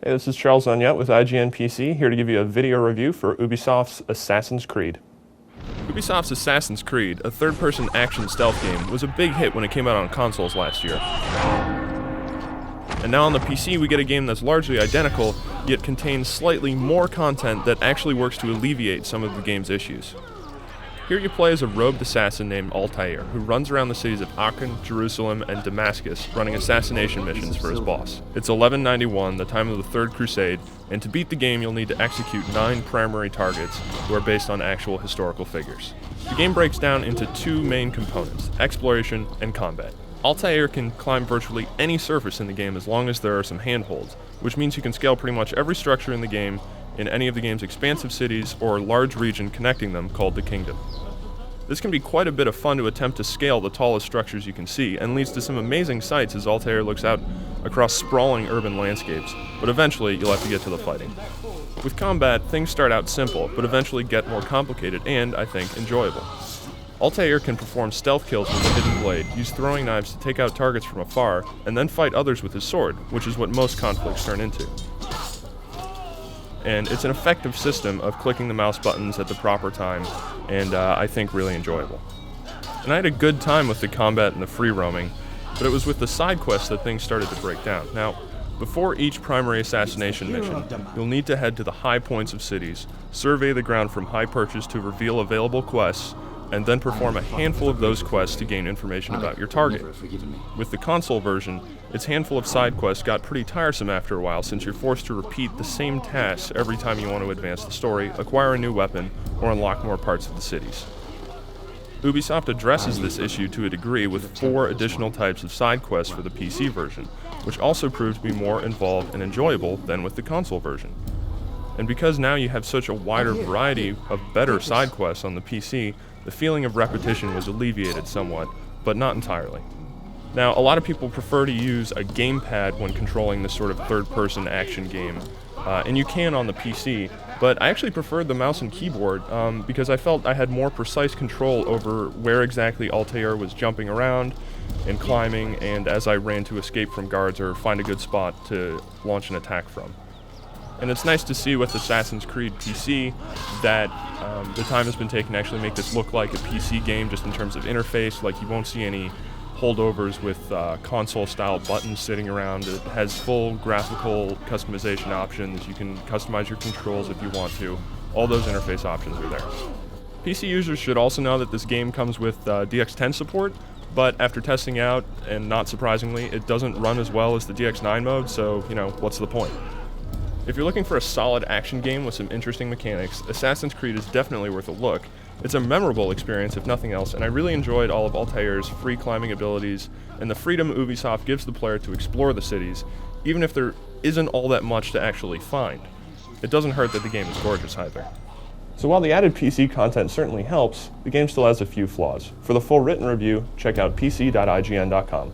Hey, this is Charles Onyett with IGN PC, here to give you a video review for Ubisoft's Assassin's Creed. Ubisoft's Assassin's Creed, a third-person action stealth game, was a big hit when it came out on consoles last year. And now on the PC we get a game that's largely identical, yet contains slightly more content that actually works to alleviate some of the game's issues. Here you play as a robed assassin named Altair, who runs around the cities of Aachen, Jerusalem, and Damascus, running assassination missions for his boss. It's 1191, the time of the Third Crusade, and to beat the game you'll need to execute 9 primary targets, who are based on actual historical figures. The game breaks down into 2 main components, exploration and combat. Altair can climb virtually any surface in the game as long as there are some handholds, which means you can scale pretty much every structure in the game in any of the game's expansive cities or large region connecting them called the Kingdom. This can be quite a bit of fun to attempt to scale the tallest structures you can see, and leads to some amazing sights as Altair looks out across sprawling urban landscapes, but eventually you'll have to get to the fighting. With combat, things start out simple, but eventually get more complicated and, I think, enjoyable. Altair can perform stealth kills with a hidden blade, use throwing knives to take out targets from afar, and then fight others with his sword, which is what most conflicts turn into. And it's an effective system of clicking the mouse buttons at the proper time, and I think really enjoyable. And I had a good time with the combat and the free roaming, but it was with the side quests that things started to break down. Now, before each primary assassination mission, you'll need to head to the high points of cities, survey the ground from high perches to reveal available quests, and then perform a handful of those quests to gain information about your target. With the console version, its handful of side quests got pretty tiresome after a while since you're forced to repeat the same tasks every time you want to advance the story, acquire a new weapon, or unlock more parts of the cities. Ubisoft addresses this issue to a degree with 4 additional types of side quests for the PC version, which also proved to be more involved and enjoyable than with the console version. And because now you have such a wider variety of better side quests on the PC, the feeling of repetition was alleviated somewhat, but not entirely. Now, a lot of people prefer to use a gamepad when controlling this sort of third-person action game, and you can on the PC, but I actually preferred the mouse and keyboard because I felt I had more precise control over where exactly Altair was jumping around and climbing, and as I ran to escape from guards or find a good spot to launch an attack from. And it's nice to see with Assassin's Creed PC that the time has been taken to actually make this look like a PC game just in terms of interface. Like, you won't see any holdovers with console-style buttons sitting around. It has full graphical customization options. You can customize your controls if you want to. All those interface options are there. PC users should also know that this game comes with DX10 support, but after testing out, and not surprisingly, it doesn't run as well as the DX9 mode, so, what's the point? If you're looking for a solid action game with some interesting mechanics, Assassin's Creed is definitely worth a look. It's a memorable experience if nothing else, and I really enjoyed all of Altair's free climbing abilities and the freedom Ubisoft gives the player to explore the cities, even if there isn't all that much to actually find. It doesn't hurt that the game is gorgeous either. So while the added PC content certainly helps, the game still has a few flaws. For the full written review, check out pc.ign.com.